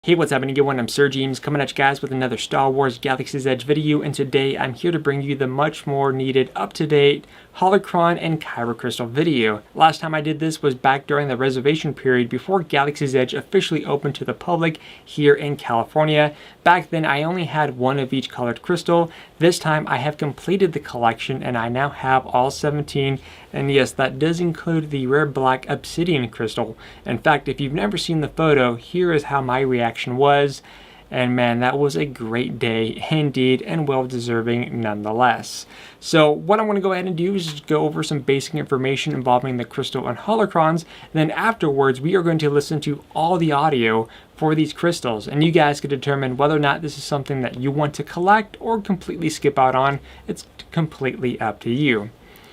Hey, what's happening everyone? I'm SirJames coming at you guys with another Star Wars Galaxy's Edge video, and today I'm here to bring you the much more needed up-to-date Holocron and Kyber Crystal video. Last time I did this was back during the reservation period before Galaxy's Edge officially opened to the public here in California. Back then I only had one of each colored crystal. This time I have completed the collection and I now have all 17, and yes, that does include the rare black obsidian crystal. In fact, if you've never seen the photo, here is how my reaction was, and man, that was a great day indeed, and well deserving nonetheless. So what I'm going to go ahead and do is just go over some basic information involving the crystal and holocrons, and then afterwards we are going to listen to all the audio for these crystals, and you guys can determine whether or not this is something that you want to collect or completely skip out on. It's completely up to you.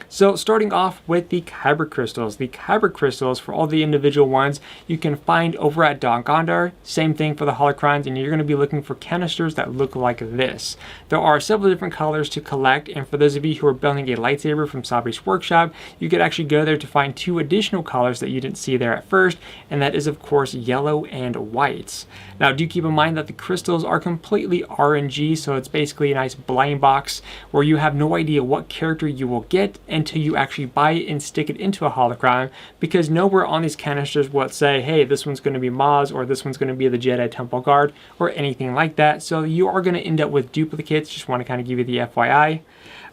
So starting off with the Kyber Crystals. The Kyber Crystals, for all the individual ones, you can find over at Gondar. Same thing for the Holocrons, and you're going to be looking for canisters that look like this. There are several different colors to collect, and for those of you who are building a lightsaber from Sabri's workshop, you could actually go there to find two additional colors that you didn't see there at first, and that is of course yellow and white. Now do keep in mind that the crystals are completely RNG, so it's basically a nice blind box where you have no idea what character you will get until you actually buy it and stick it into a holocron, because nowhere on these canisters will it say, hey, this one's going to be Maz, or this one's going to be the Jedi Temple Guard, or anything like that. So you are going to end up with duplicates. Just want to kind of give you the FYI.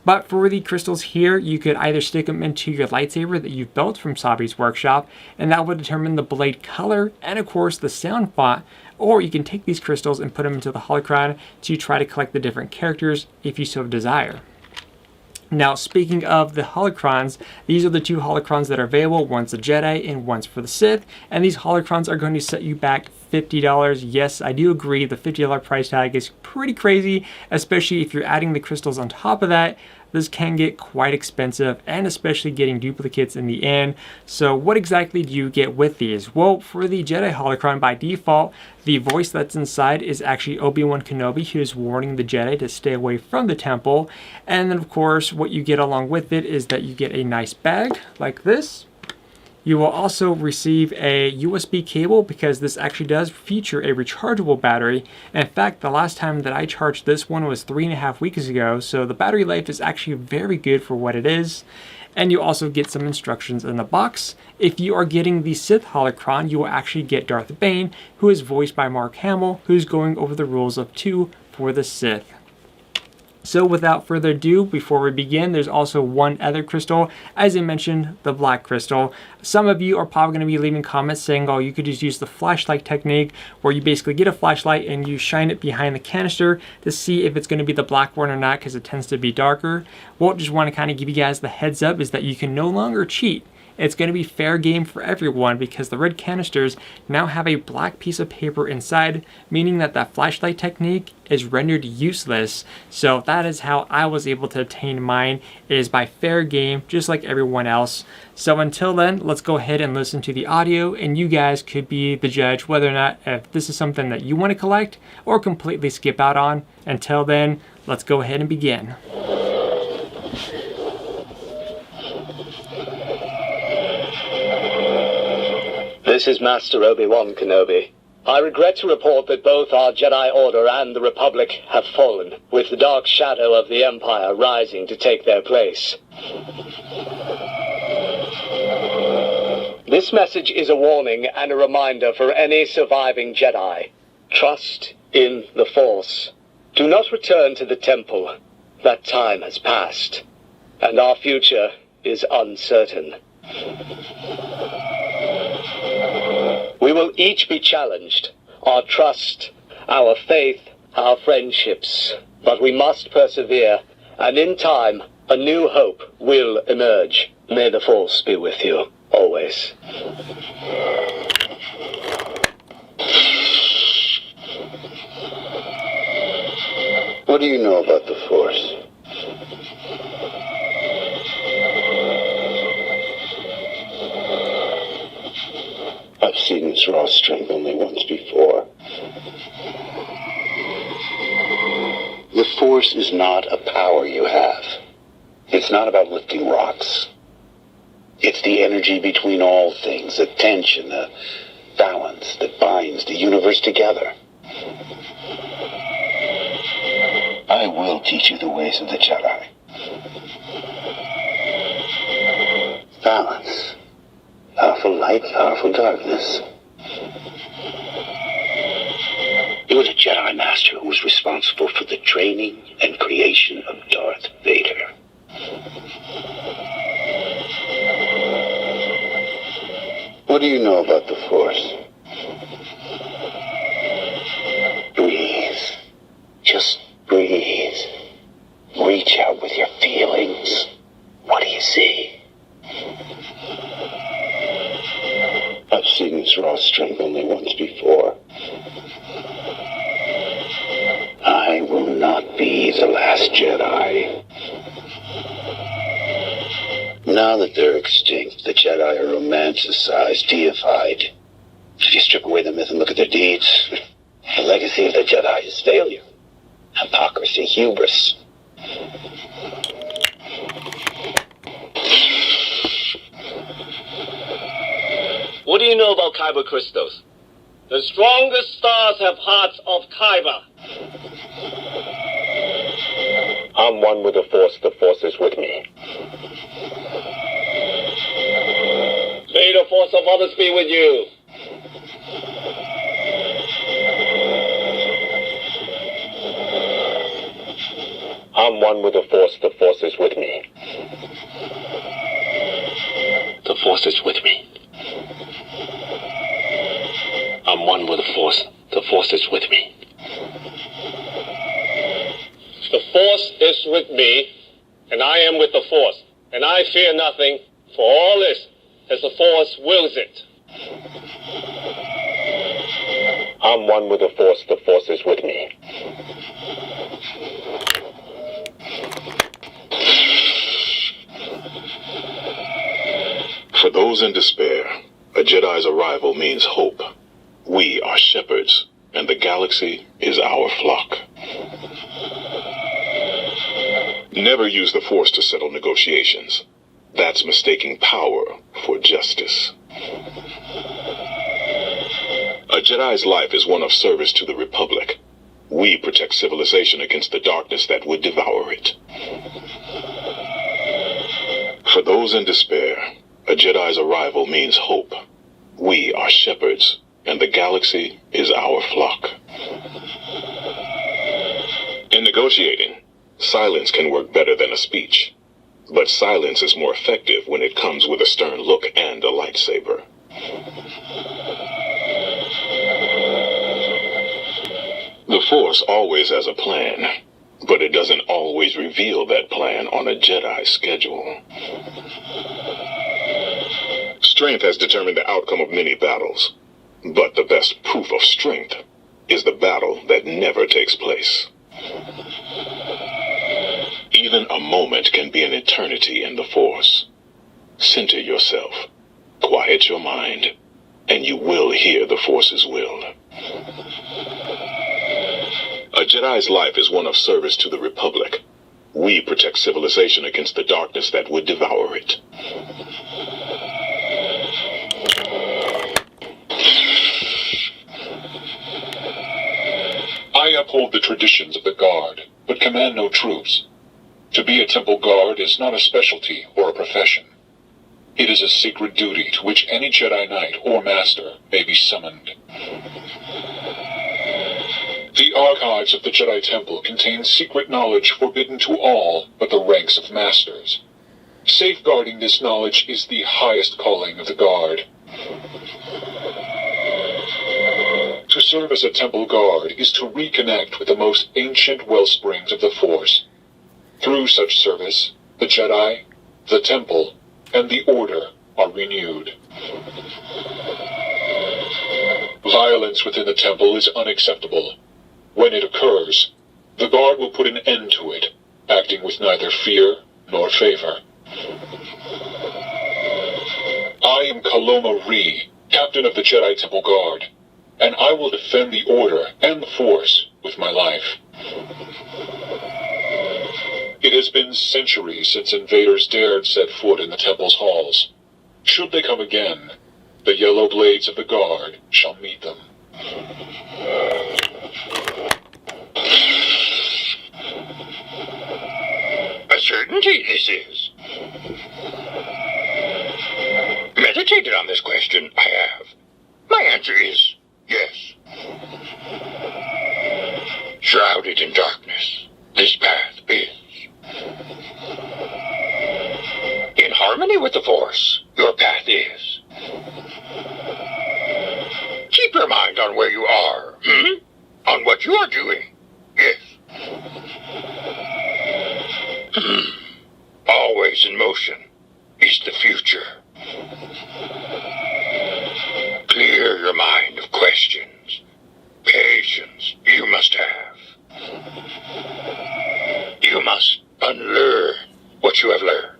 But for the crystals here, you could either stick them into your lightsaber that you've built from Sabri's workshop, and that will determine the blade color and of course the sound font, or you can take these crystals and put them into the holocron to try to collect the different characters if you so desire. Now, speaking of the holocrons, these are the two holocrons that are available. One's the Jedi and one's for the Sith, and these holocrons are going to set you back $50. Yes, I do agree, the $50 price tag is pretty crazy, especially if you're adding the crystals on top of that. This can get quite expensive, and especially getting duplicates in the end. So what exactly do you get with these? Well, for the Jedi Holocron, by default, the voice that's inside is actually Obi-Wan Kenobi, who is warning the Jedi to stay away from the temple. And then of course, what you get along with it is that you get a nice bag like this. You will also receive a USB cable, because this actually does feature a rechargeable battery. In fact, the last time that I charged this one was 3.5 weeks ago, so the battery life is actually very good for what it is. And you also get some instructions in the box. If you are getting the Sith Holocron, you will actually get Darth Bane, who is voiced by Mark Hamill, who's going over the rules of 2 for the Sith. So without further ado, before we begin, there's also one other crystal, as I mentioned, the black crystal. Some of you are probably going to be leaving comments saying, oh, you could just use the flashlight technique, where you basically get a flashlight and you shine it behind the canister to see if it's going to be the black one or not, because it tends to be darker. Well, just want to kind of give you guys the heads up is that you can no longer cheat. It's going to be fair game for everyone, because the red canisters now have a black piece of paper inside, meaning that that flashlight technique is rendered useless. So that is how I was able to obtain mine, is by fair game, just like everyone else. So until then, let's go ahead and listen to the audio, and you guys could be the judge whether or not if this is something that you want to collect or completely skip out on. Until then, let's go ahead and begin. This is Master Obi-Wan Kenobi. I regret to report that both our Jedi Order and the Republic have fallen, with the dark shadow of the Empire rising to take their place. This message is a warning and a reminder for any surviving Jedi. Trust in the Force. Do not return to the temple. That time has passed, and our future is uncertain. We will each be challenged, our trust, our faith, our friendships. But we must persevere, and in time, a new hope will emerge. May the Force be with you, always. What do you know about the Force? I've seen its raw strength only once before. The Force is not a power you have. It's not about lifting rocks. It's the energy between all things, the tension, the balance that binds the universe together. I will teach you the ways of the Jedi. Balance. Powerful light, powerful darkness. It was a Jedi Master who was responsible for the training and creation of Darth Vader. What do you know about the Force? Breathe. Just breathe. Reach out with your feelings. What do you see? I've seen this raw strength only once before. I will not be the last Jedi. Now that they're extinct, the Jedi are romanticized, deified. If you strip away the myth and look at their deeds, the legacy of the Jedi is failure, hypocrisy, hubris. What do you know about Kyber Crystals? The strongest stars have hearts of Kyber. I'm one with the Force is with me. May the Force of others be with you. I'm one with the Force is with me. The Force is with me. I'm one with the Force is with me. The Force is with me, and I am with the Force, and I fear nothing, for all is as the Force wills it. I'm one with the Force is with me. For those in despair, a Jedi's arrival means hope. We are shepherds, and the galaxy is our flock. Never use the Force to settle negotiations. That's mistaking power for justice. A Jedi's life is one of service to the Republic. We protect civilization against the darkness that would devour it. For those in despair, a Jedi's arrival means hope. We are shepherds, and the galaxy is our flock. In negotiating, silence can work better than a speech. But silence is more effective when it comes with a stern look and a lightsaber. The Force always has a plan, but it doesn't always reveal that plan on a Jedi schedule. Strength has determined the outcome of many battles, but the best proof of strength is the battle that never takes place. Even a moment can be an eternity in the Force. Center yourself, quiet your mind, and you will hear the Force's will. A Jedi's life is one of service to the Republic. We protect civilization against the darkness that would devour it. I uphold the traditions of the Guard, but command no troops. To be a temple guard is not a specialty or a profession. It is a sacred duty to which any Jedi Knight or Master may be summoned. The archives of the Jedi Temple contain secret knowledge forbidden to all but the ranks of Masters. Safeguarding this knowledge is the highest calling of the Guard. To serve as a temple guard is to reconnect with the most ancient wellsprings of the Force. Through such service, the Jedi, the Temple, and the Order are renewed. Violence within the Temple is unacceptable. When it occurs, the Guard will put an end to it, acting with neither fear nor favor. I am Kaloma Ree, Captain of the Jedi Temple Guard, and I will defend the Order and the Force with my life. It has been centuries since invaders dared set foot in the Temple's halls. Should they come again, the yellow blades of the Guard shall meet them. certainty this is. Meditated on this question, I have. My answer is yes. Shrouded in darkness, this path is. In harmony with the Force, your path is. Keep your mind on where you are, on what you are doing, yes. Always in motion is the future. Clear your mind of questions. Patience you must have. You must unlearn what you have learned.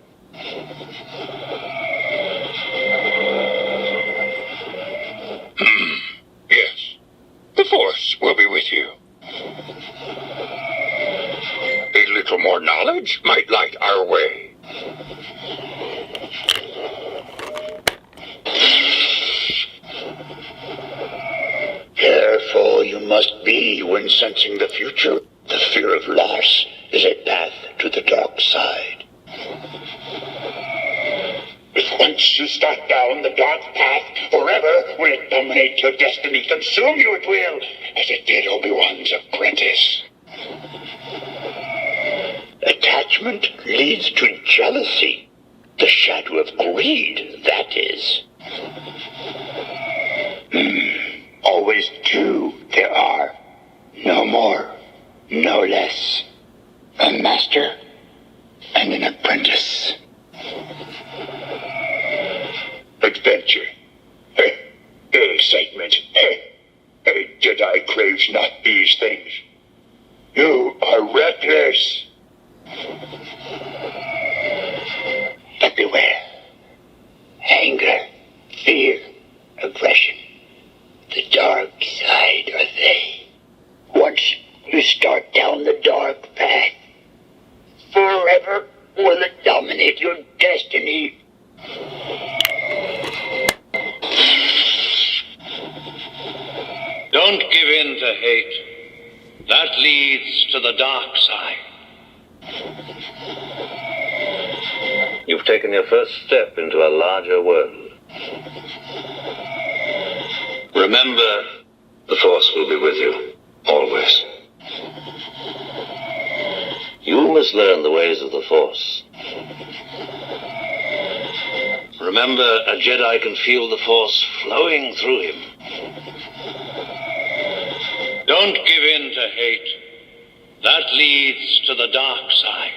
Yes, the Force will be with you. A little more knowledge might light our way. Careful you must be when sensing the future. The fear of loss is a path to the dark side. If once you start down the dark path, forever will it dominate your destiny. Consume you it will, as it did Obi-Wan's apprentice. Attachment leads to jealousy. The shadow of greed, that is. Always two there are. No more, no less. A master and an apprentice. Adventure. Excitement. A Jedi craves not these things. You are reckless. But beware. Anger, fear, aggression. The dark side are they. Once you start down the dark path, forever will it dominate your destiny. Don't give in to hate. That leads to the dark side. You've taken your first step into a larger world. Remember, the Force will be with you, always. You must learn the ways of the Force. Remember, a Jedi can feel the Force flowing through him. Don't give in to hate. That leads to the dark side.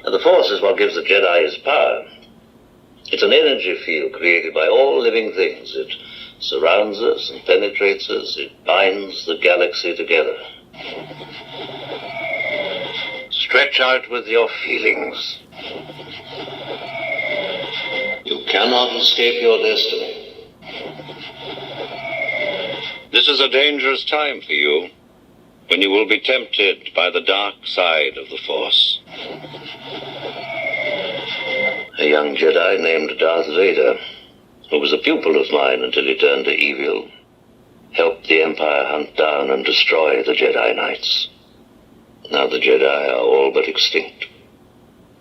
The Force is what gives the Jedi his power. It's an energy field created by all living things. It surrounds us and penetrates us. It binds the galaxy together. Stretch out with your feelings. You cannot escape your destiny. This is a dangerous time for you, when you will be tempted by the dark side of the Force. A young Jedi named Darth Vader, who was a pupil of mine until he turned to evil, helped the Empire hunt down and destroy the Jedi Knights. Now the Jedi are all but extinct.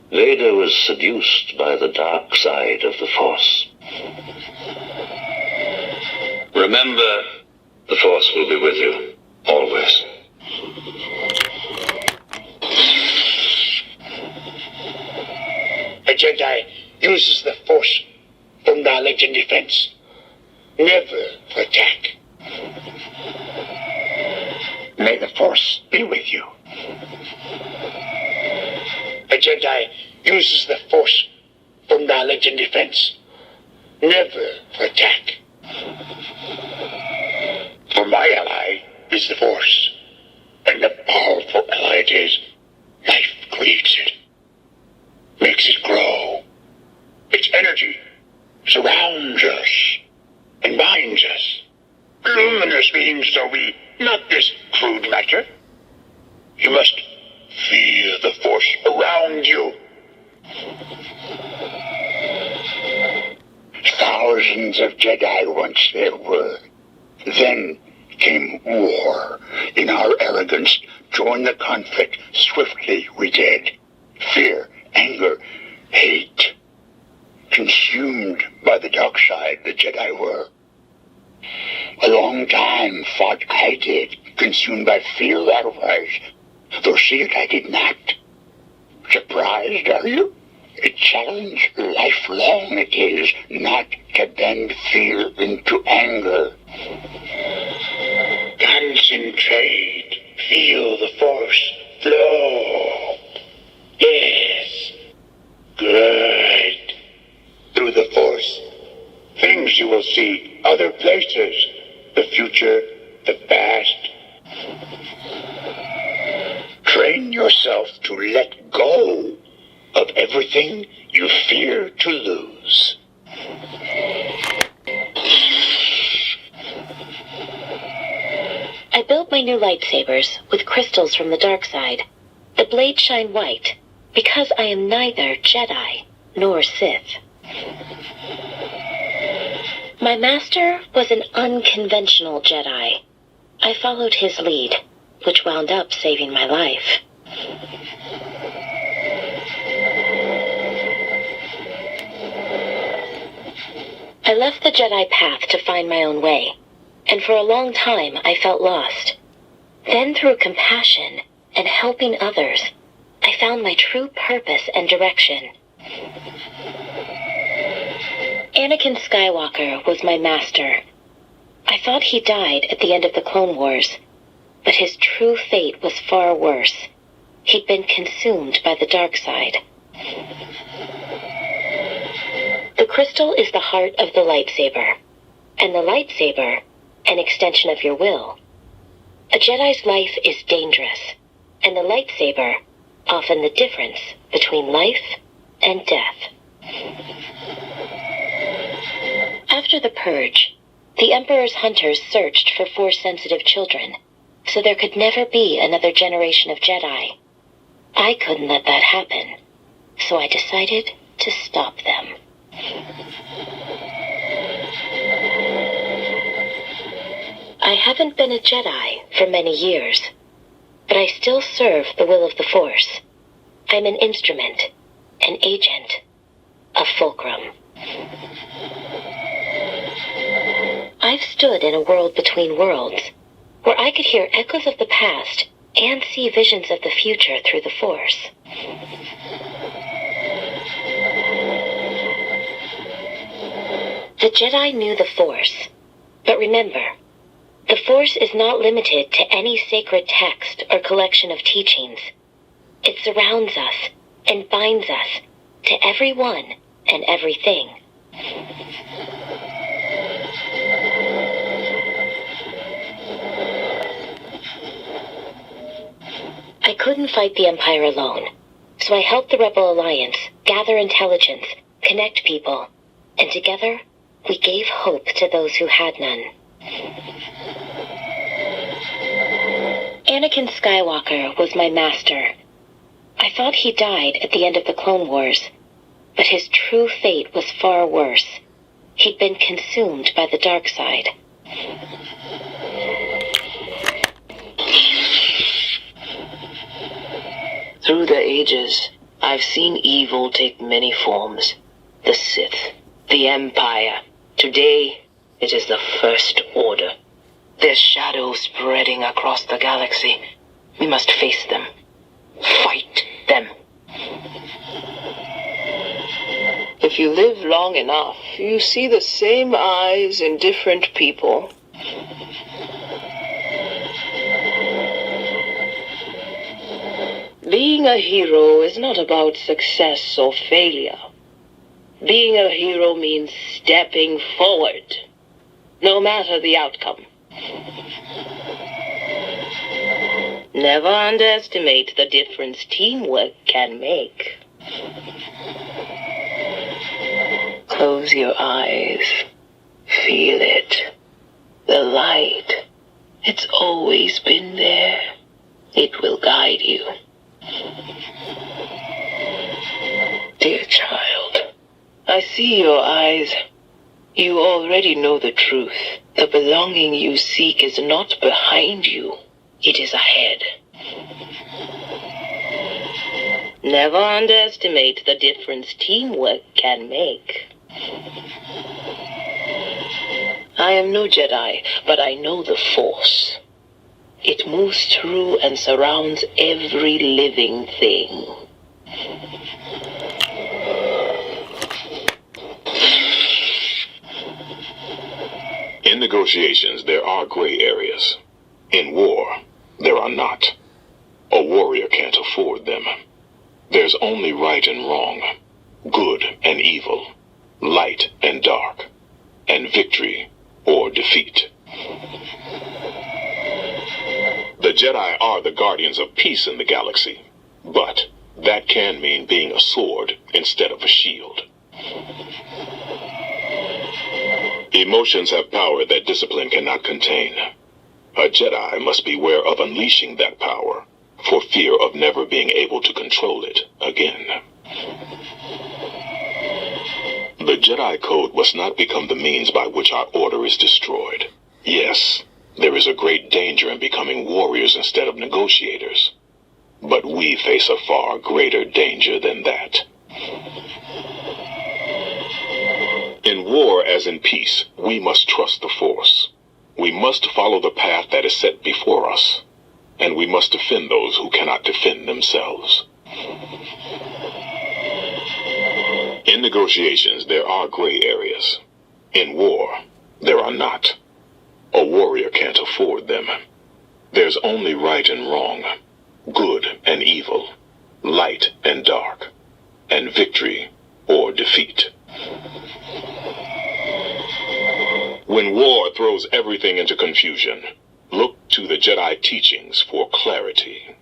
Vader was seduced by the dark side of the Force. Remember, the Force will be with you, always. A Jedi uses the Force for knowledge and defense, never for attack. May the Force be with you. A Jedi uses the Force for knowledge and defense, never for attack. For my ally is the Force, and a powerful ally it is. Life creates it, makes it grow. Its energy surrounds us and binds us. Luminous beings are we, not this crude matter. You must feel the Force around you. Thousands of Jedi once there were. Then came war. In our arrogance, join the conflict. Swiftly we did. Fear, anger, hate. Consumed by the dark side, the Jedi were. A long time fought I did, consumed by fear that was. Though see it I did not. Surprised, are you? A challenge lifelong it is, not to bend fear into anger. Concentrate. Feel the force flow. Yes. Good. Through the force, things you will see, other places, the future, the past. Train yourself to let go of everything you fear to lose. I built my new lightsabers with crystals from the dark side. The blades shine white because I am neither Jedi nor Sith. My master was an unconventional Jedi. I followed his lead, which wound up saving my life. I left the Jedi path to find my own way, and for a long time I felt lost. Then through compassion and helping others, I found my true purpose and direction. Anakin Skywalker was my master. I thought he died at the end of the Clone Wars, but his true fate was far worse. He'd been consumed by the dark side. The crystal is the heart of the lightsaber, and the lightsaber, an extension of your will. A Jedi's life is dangerous, and the lightsaber, often the difference between life and death. After the Purge, the Emperor's hunters searched for Force-sensitive children, so there could never be another generation of Jedi. I couldn't let that happen, so I decided to stop them. I haven't been a Jedi for many years, but I still serve the will of the Force. I'm an instrument, an agent, a fulcrum. I've stood in a world between worlds, where I could hear echoes of the past and see visions of the future through the Force. The Jedi knew the Force, but remember, the Force is not limited to any sacred text or collection of teachings. It surrounds us and binds us to everyone and everything. I couldn't fight the Empire alone, so I helped the Rebel Alliance gather intelligence, connect people, and together we gave hope to those who had none. Anakin Skywalker was my master. I thought he died at the end of the Clone Wars, but his true fate was far worse. He'd been consumed by the dark side. Through the ages, I've seen evil take many forms. The Sith, the Empire. Today, it is the First Order. Their shadows spreading across the galaxy. We must face them. Fight them. If you live long enough, you see the same eyes in different people. Being a hero is not about success or failure. Being a hero means stepping forward, no matter the outcome. Never underestimate the difference teamwork can make. Close your eyes. Feel it. The light. It's always been there. It will guide you. Dear child, I see your eyes. You already know the truth. The belonging you seek is not behind you. It is ahead. Never underestimate the difference teamwork can make. I am no Jedi, but I know the Force. It moves through and surrounds every living thing. In negotiations, there are gray areas. In war, there are not. A warrior can't afford them. There's only right and wrong, good and evil, light and dark, and victory or defeat. The Jedi are the guardians of peace in the galaxy, but that can mean being a sword instead of a shield. Emotions have power that discipline cannot contain. A Jedi must beware of unleashing that power, for fear of never being able to control it again. The Jedi Code must not become the means by which our order is destroyed. Yes, there is a great danger in becoming warriors instead of negotiators, but we face a far greater danger than that. In war as in peace, we must trust the Force. We must follow the path that is set before us, and we must defend those who cannot defend themselves. In negotiations, there are gray areas. In war, there are not. A warrior can't afford them. There's only right and wrong, good and evil, light and dark, and victory or defeat. When war throws everything into confusion, look to the Jedi teachings for clarity.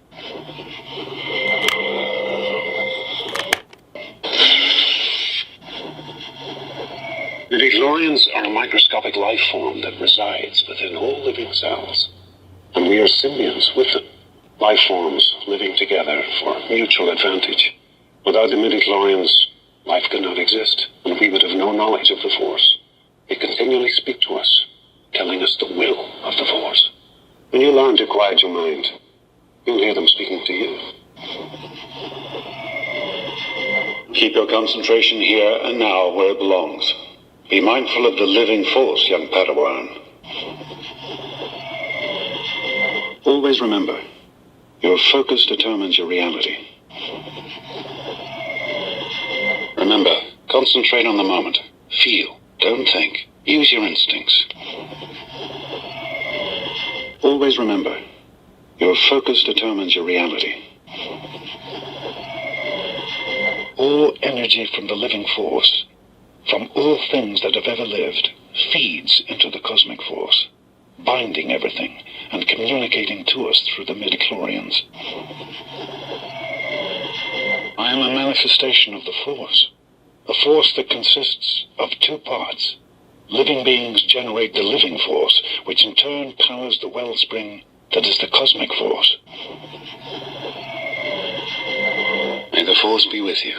Midichlorians are a microscopic life form that resides within all living cells. And we are symbionts with them. Life forms living together for mutual advantage. Without the midichlorians, life could not exist, and we would have no knowledge of the Force. They continually speak to us, telling us the will of the Force. When you learn to quiet your mind, you'll hear them speaking to you. Keep your concentration here and now where it belongs. Be mindful of the living Force, young Padawan. Always remember, your focus determines your reality. Remember, concentrate on the moment. Feel, don't think. Use your instincts. Always remember, your focus determines your reality. All energy from the living Force, from all things that have ever lived, feeds into the cosmic Force, binding everything and communicating to us through the midichlorians. I am a manifestation of the Force, a force that consists of two parts. Living beings generate the living Force, which in turn powers the wellspring that is the cosmic Force. May the Force be with you.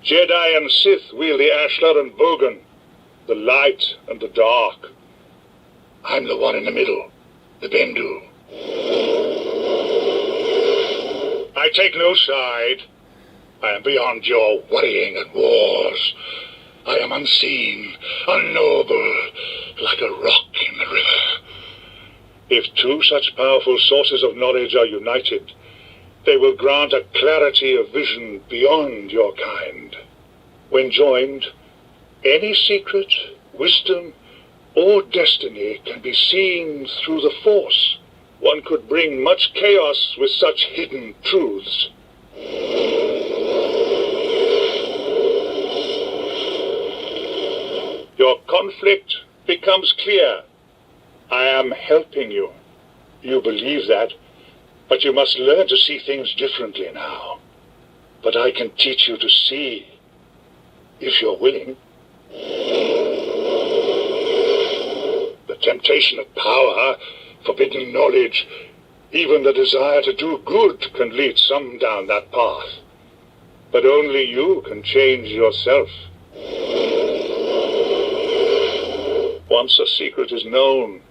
Jedi and Sith wield the Ashlar and Bogan, the light and the dark. I'm the one in the middle, the Bendu. I take no side. I am beyond your worrying and wars. I am unseen, unknowable, like a rock in the river. If two such powerful sources of knowledge are united, they will grant a clarity of vision beyond your kind. When joined, any secret, wisdom, or destiny can be seen through the Force. One could bring much chaos with such hidden truths. Your conflict becomes clear. I am helping you. You believe that, but you must learn to see things differently now. But I can teach you to see if you're willing. The temptation of power, forbidden knowledge, even the desire to do good can lead some down that path. But only you can change yourself. Once a secret is known,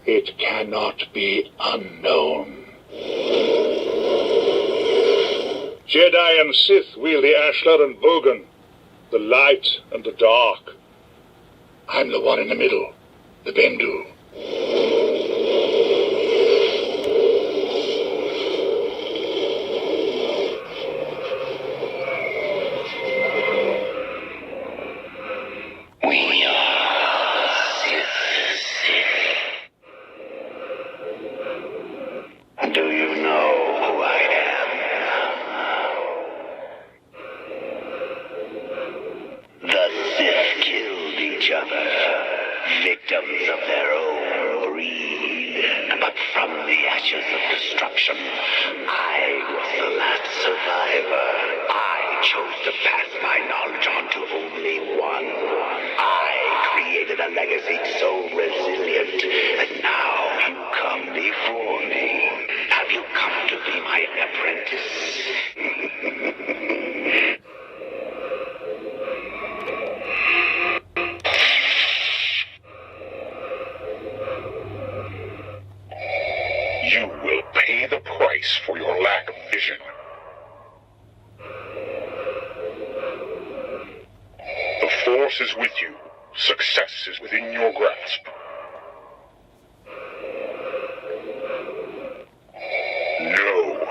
it cannot be unknown. Jedi and Sith wield the Ashlar and Bogan, the light and the dark. I'm the one in the middle, the Bendu. We are Sith. Do you know who I am? The Sith killed each other, victims of their own greed. But from the ashes of destruction, I was the last survivor. I chose to pass my knowledge on to only one. I created a legacy so resilient that now you come before me. Have you come to be my apprentice? You will pay the price for your lack of vision. The Force is with you. Success is within your grasp. No.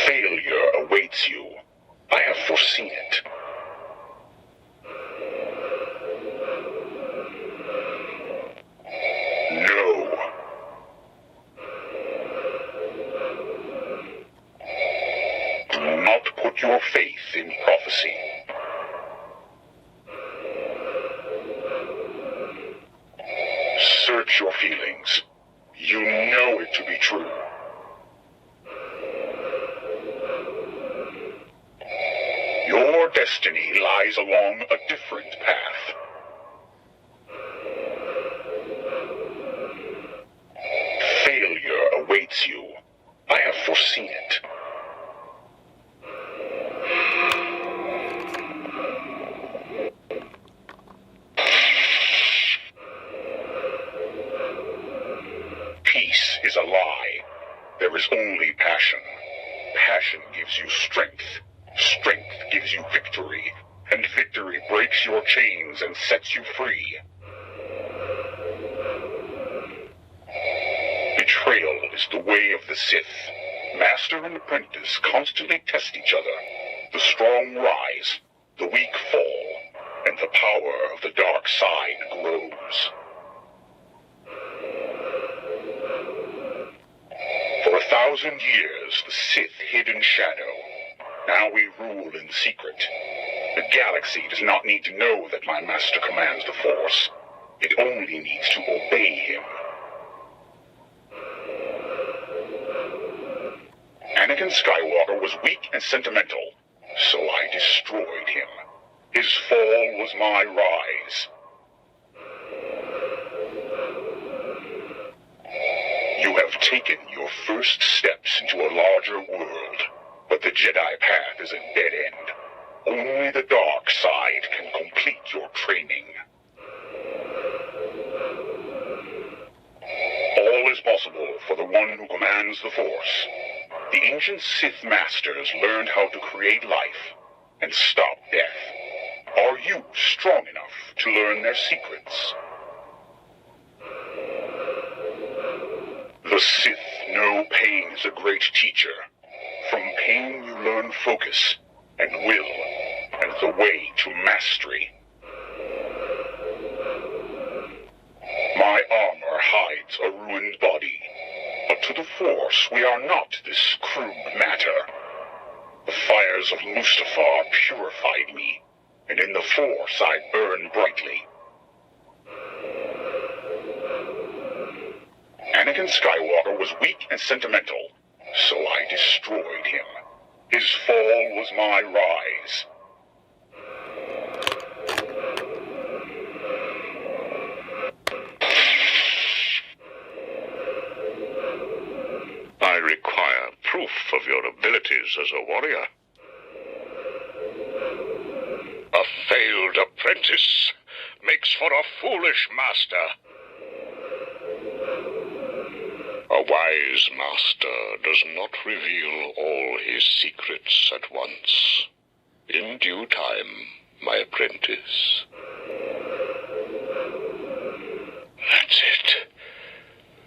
Failure awaits you. I have foreseen it. No. Do not put your faith in prophecy. Search your feelings. You know it to be true. Your destiny lies along a different path. Failure awaits you. I have foreseen it. Peace is a lie. There is only passion. Passion gives you strength. Strength gives you victory. And victory breaks your chains and sets you free. Betrayal is the way of the Sith. Master and apprentice constantly test each other. The strong rise, the weak fall, and the power of the dark side grows. For 1,000 years, the Sith hid in shadow. Now we rule in secret. The galaxy does not need to know that my master commands the Force. It only needs to obey him. Anakin Skywalker was weak and sentimental, so I destroyed him. His fall was my rise. You have taken your first steps into a larger world, but the Jedi path is a dead end. Only the dark side can complete your training. All is possible for the one who commands the Force. The ancient Sith Masters learned how to create life and stop death. Are you strong enough to learn their secrets? The Sith know pain is a great teacher. From pain you learn focus and will, and the way to mastery. My armor hides a ruined body, but to the Force we are not this crude matter. The fires of Mustafar purified me, and in the Force I burn brightly. Anakin Skywalker was weak and sentimental, so I destroyed him. His fall was my rise. I require proof of your abilities as a warrior. A failed apprentice makes for a foolish master. A wise master does not reveal all his secrets at once. In due time, my apprentice. That's it.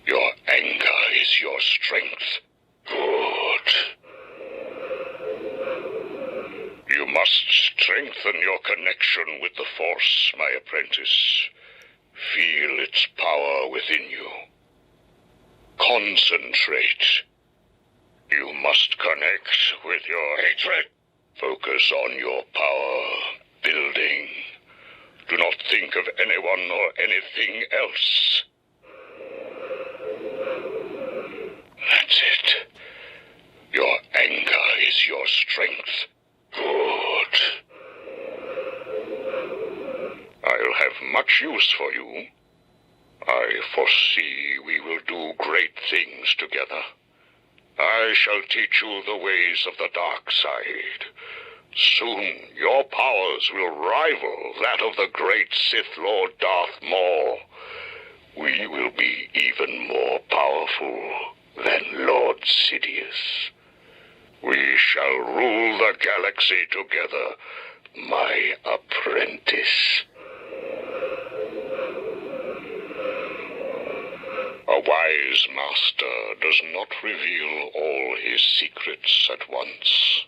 Your anger is your strength. Good. You must strengthen your connection with the Force, my apprentice. Feel its power within you. Concentrate. You must connect with your hatred. Focus on your power, building. Do not think of anyone or anything else. That's it. Your anger is your strength. Good. I'll have much use for you. I foresee we will do great things together. I shall teach you the ways of the dark side. Soon your powers will rival that of the great Sith Lord Darth Maul. We will be even more powerful than Lord Sidious. We shall rule the galaxy together, my apprentice. A wise master does not reveal all his secrets at once.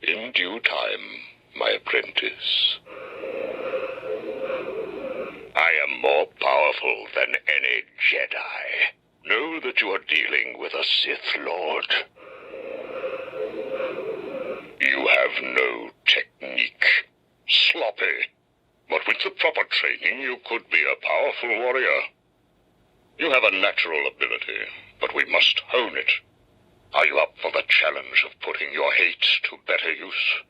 In due time, my apprentice. I am more powerful than any Jedi. Know that you are dealing with a Sith Lord. You have no technique. Sloppy. But with the proper training, you could be a powerful warrior. You have a natural ability, but we must hone it. Are you up for the challenge of putting your hate to better use?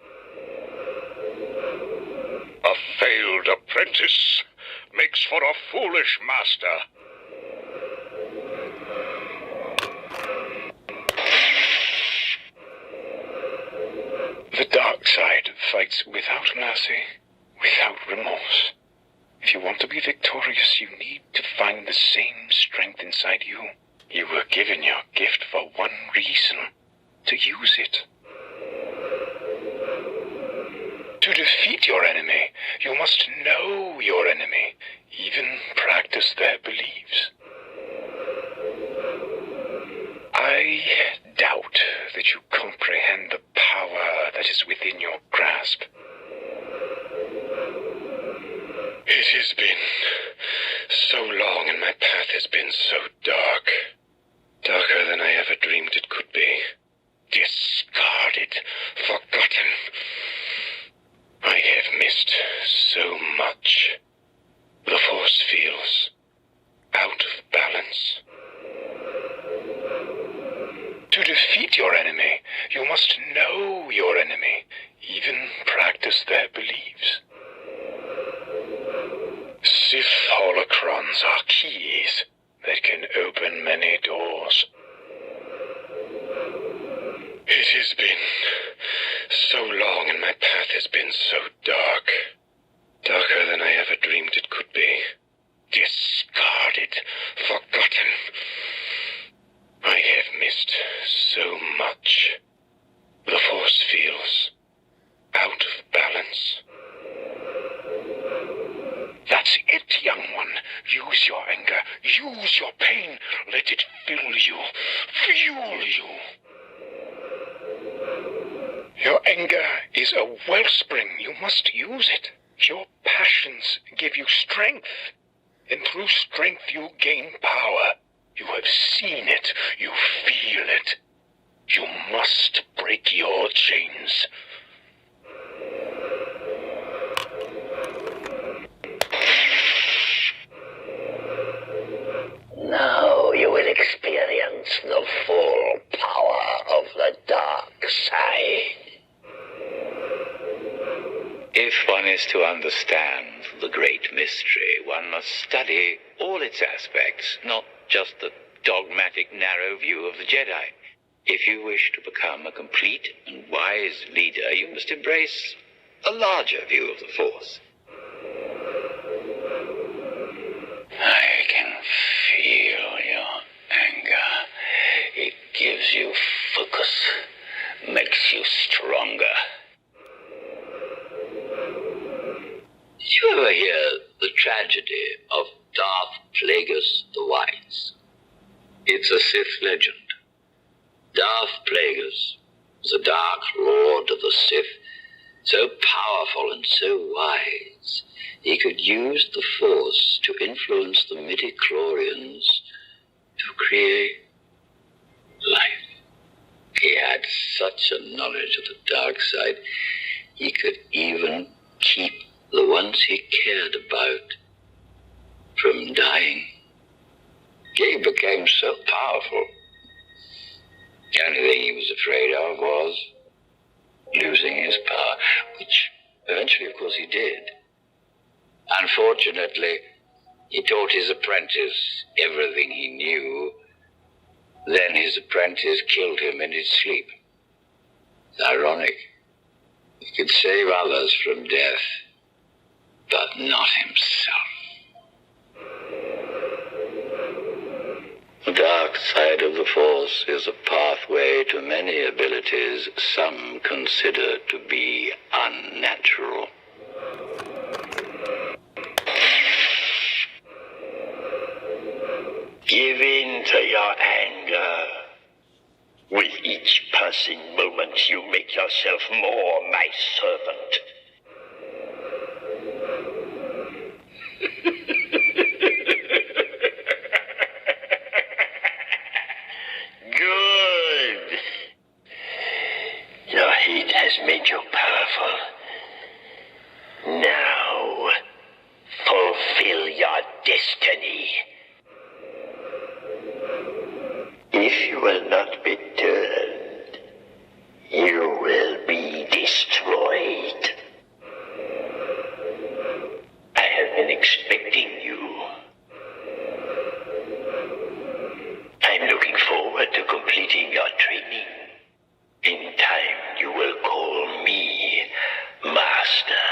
A failed apprentice makes for a foolish master. The dark side fights without mercy, without remorse. If you want to be victorious, you need to find the same strength inside you. You were given your gift for one reason, to use it. To defeat your enemy, you must know your enemy, even practice their beliefs. I doubt that you comprehend the power that is within your grasp. It has been so long and my path has been so dark. Darker than I ever dreamed it could be. Discarded, forgotten. I have missed so much. The Force feels out of balance. To defeat your enemy, you must know your enemy, even practice their beliefs. Sith holocrons are keys that can open many doors. It has been so long and my path has been so dark. Darker than I ever dreamed it could be. Discarded, forgotten. I have missed so much. The Force feels out of balance. That's it, young one. Use your anger. Use your pain. Let it fill you. Fuel you. Your anger is a wellspring. You must use it. Your passions give you strength. And through strength you gain power. You have seen it. You feel it. You must break your chains. Now you will experience the full power of the dark side. If one is to understand the great mystery, one must study all its aspects, not just the dogmatic, narrow view of the Jedi. If you wish to become a complete and wise leader, you must embrace a larger view of the Force. I can feel your anger. It gives you focus, makes you stronger. Did you ever hear the tragedy of Darth Plagueis the Wise? It's a Sith legend. Darth Plagueis was a dark lord of the Sith, so powerful and so wise, he could use the Force to influence the midi-chlorians to create life. He had such a knowledge of the dark side, he could even keep the ones he cared about from dying. He became so powerful. The only thing he was afraid of was losing his power, which eventually, of course, he did. Unfortunately, he taught his apprentice everything he knew. Then his apprentice killed him in his sleep. It's ironic. He could save others from death, but not himself. The dark side of the Force is a pathway to many abilities some consider to be unnatural. Give in to your anger. With each passing moment, you make yourself more my servant. Good. Your hate has made you powerful. Now, fulfill your destiny. If you will not be turned, you will be destroyed. I have been expecting you. I'm looking forward to completing your training. In time, you will call me Master.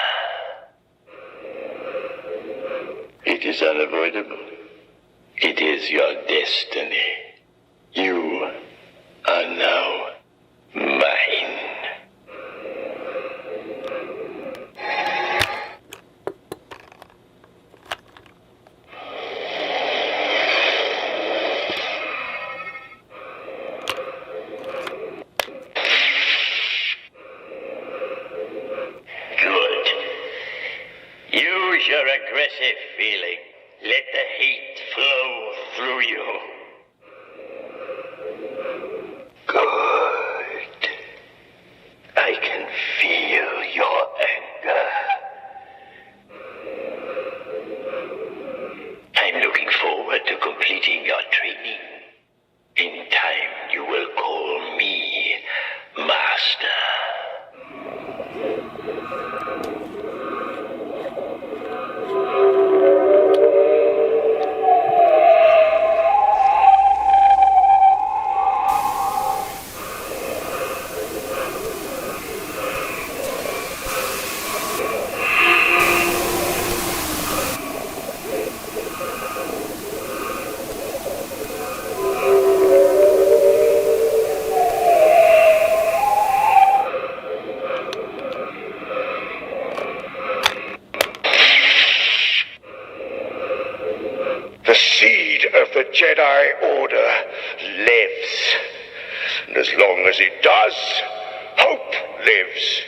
It is unavoidable. It is your destiny. You are now mine. Good. Use your aggressive feeling. Let the hate flow through you. Good. I can feel your anger. I'm looking forward to completing your training. In time, you will call me Master. The seed of the Jedi Order lives. And as long as it does, hope lives.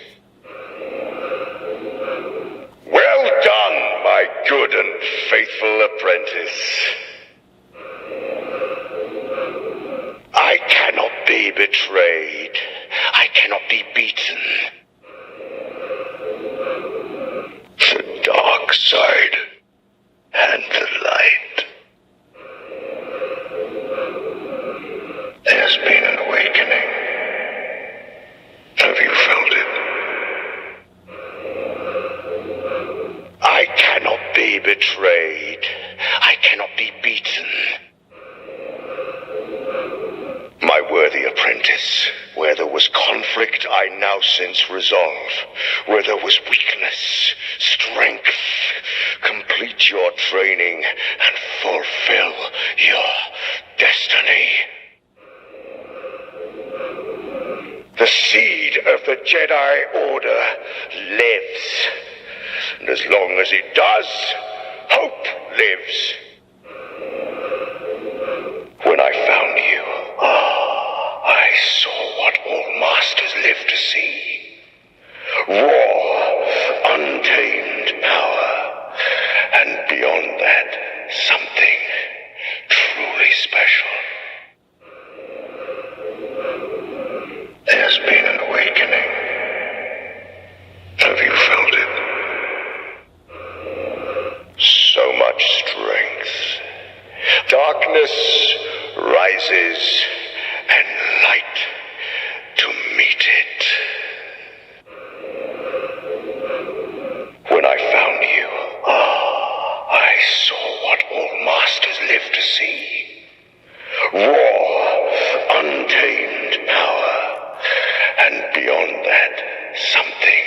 Well done, my good and faithful apprentice. I cannot be betrayed. I cannot be beaten. The dark side and the light. There's been an awakening. Have you felt it? betrayed. I cannot be beaten. My worthy apprentice, where there was conflict, I now sense resolve. Where there was weakness, strength. Complete your training and fulfill your destiny. The seed of the Jedi Order lives. And as long as it does, hope lives. When I found you, I saw what all masters live to see. Raw, untamed power. And beyond that, something truly special. There's been an awakening. Have you felt it? So much strength. Darkness rises and light to meet it. When I found you, I saw what all masters live to see. Raw, untamed power. And beyond that, something